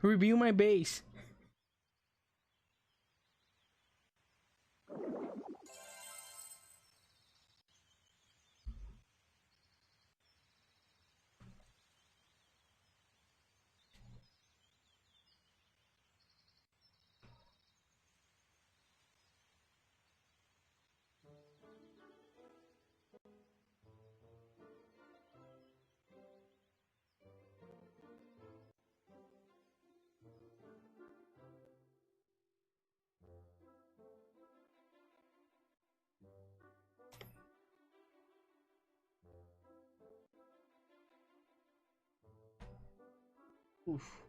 Review my base. Oof.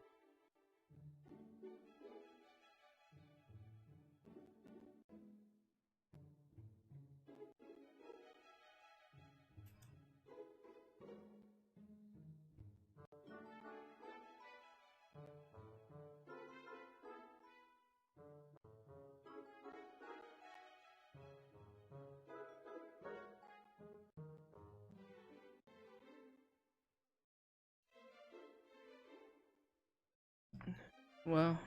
Well,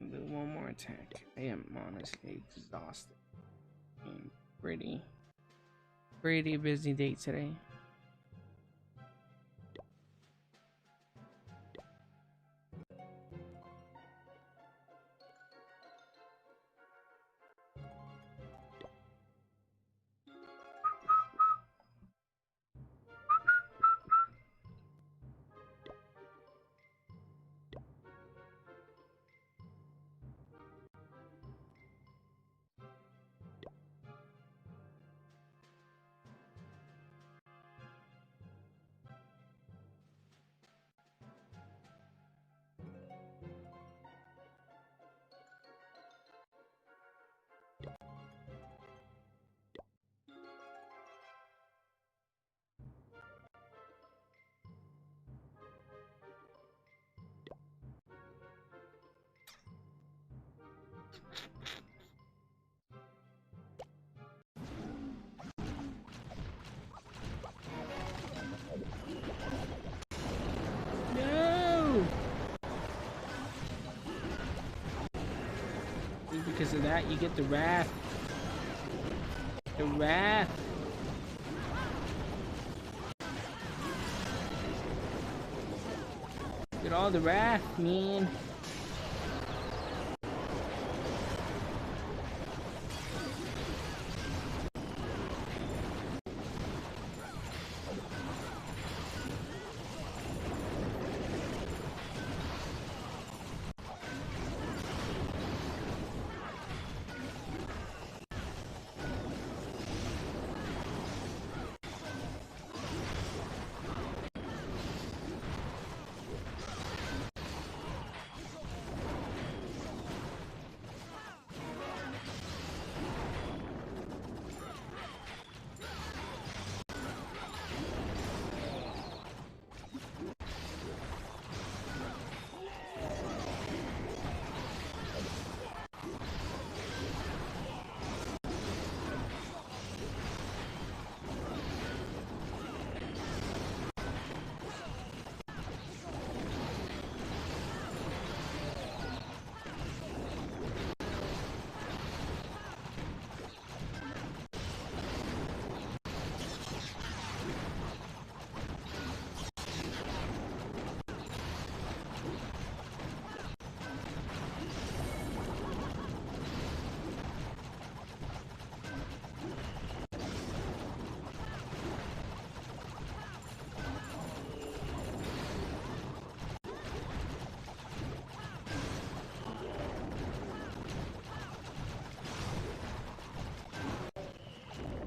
I'll do one more attack. I am honestly exhausted. Pretty busy day today. No! Because of that, you get the wrath. The wrath. Get all the wrath, man.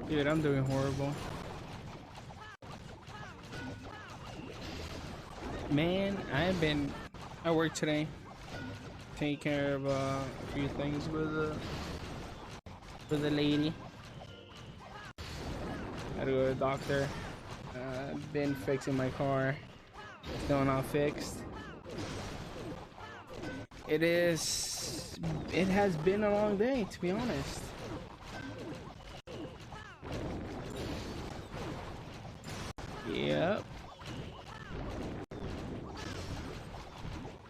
Dude, I'm doing horrible. Man, I've been at work today. Take care of a few things with the lady. Had to go to the doctor. Been fixing my car. Still not fixed. It has been a long day, to be honest. Yep.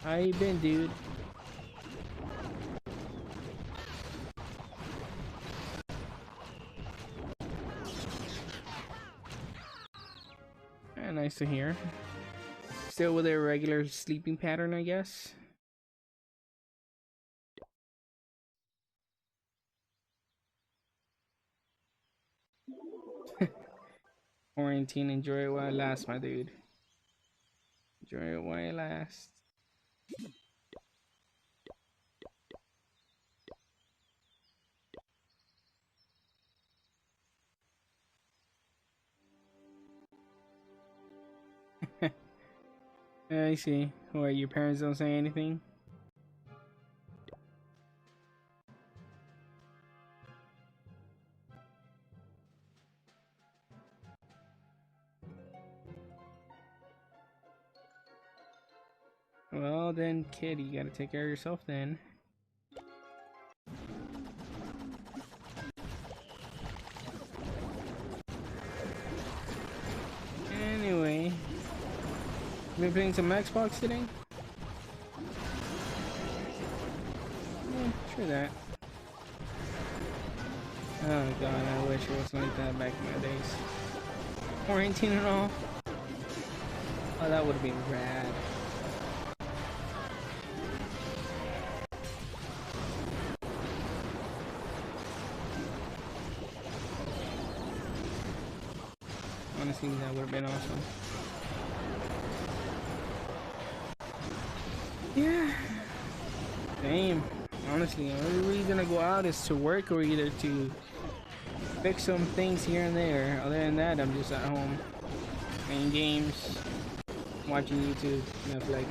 How you been, dude? Nice to hear. Still with a regular sleeping pattern, I guess. Quarantine, enjoy it while it lasts, my dude. Enjoy it while it lasts. I see. What, your parents don't say anything? Well then, kid, you gotta take care of yourself then. Anyway, been playing some Xbox today? Yeah, sure that. Oh god, I wish it was like that back in my days. Quarantine and all. Oh, that would have been rad. Honestly, that would have been awesome. Yeah. Same. Honestly, the only reason I go out is to work or either to fix some things here and there. Other than that, I'm just at home playing games, watching YouTube, Netflix.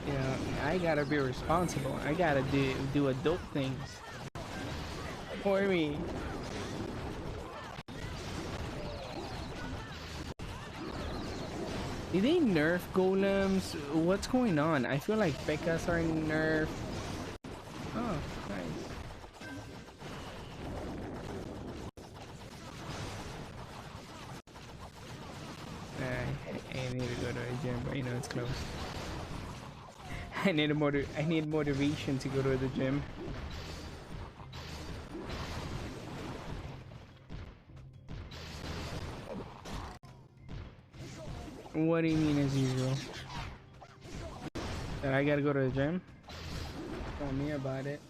Yeah, I gotta be responsible. I gotta do adult things for me. Did they nerf golems? What's going on? I feel like Pekkas are nerfed. Oh, nice. I need to go to a gym, but you know it's close. I need motivation to go to the gym. What do you mean as usual? That I gotta go to the gym? Tell me about it.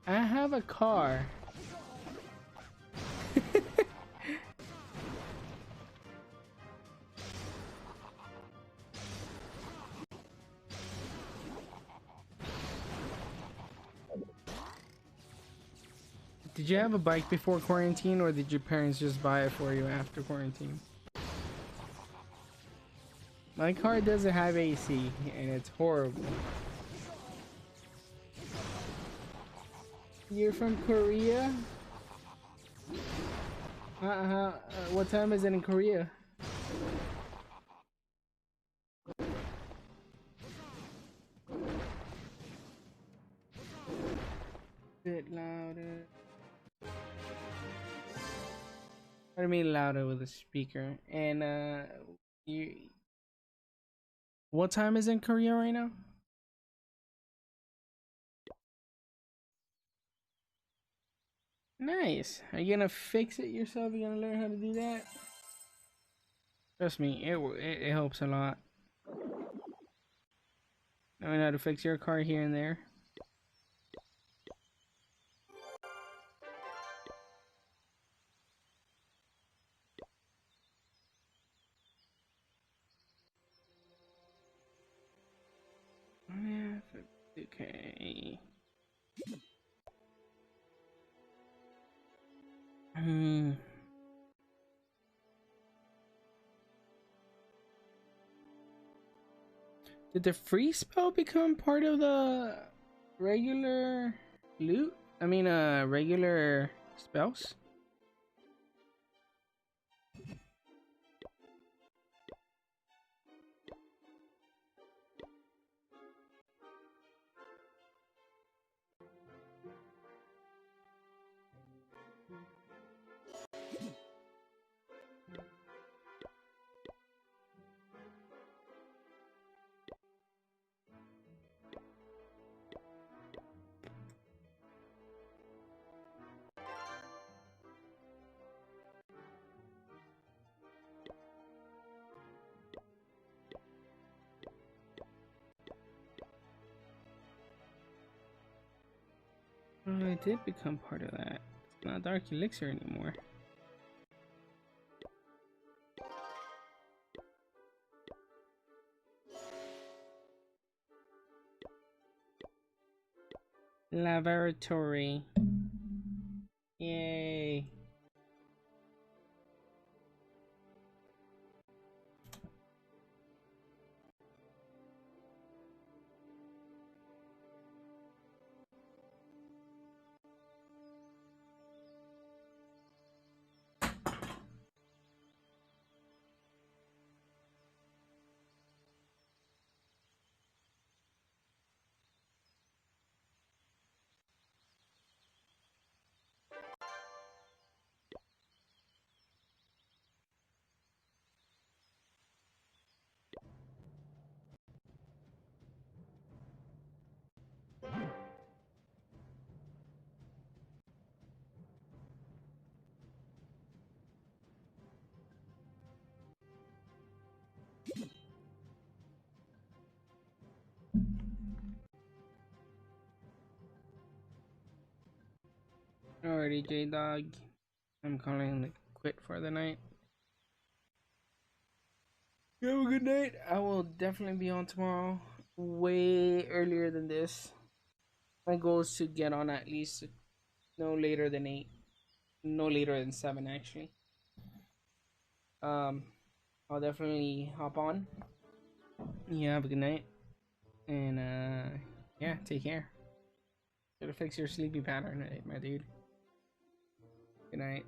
I have a car. Did you have a bike before quarantine, or did your parents just buy it for you after quarantine? My car doesn't have AC, and it's horrible. You're from Korea? What time is it in Korea? Bit louder. What do you mean louder with a speaker? And you. What time is in Korea right now? Nice. Are you gonna fix it yourself? You gonna learn how to do that? Trust me, it helps a lot. Knowing how to fix your car here and there. Okay. Did the free spell become part of the regular loot? I mean, regular spells? Oh, it did become part of that. It's not Dark Elixir anymore. Laboratory. Yay. Alrighty, J-Dog. I'm calling it quit for the night. You have a good night. I will definitely be on tomorrow. Way earlier than this. My goal is to get on at least no later than 8. No later than 7, actually. I'll definitely hop on. Yeah, have a good night. And, yeah, take care. Gotta fix your sleepy pattern, my dude. Good night.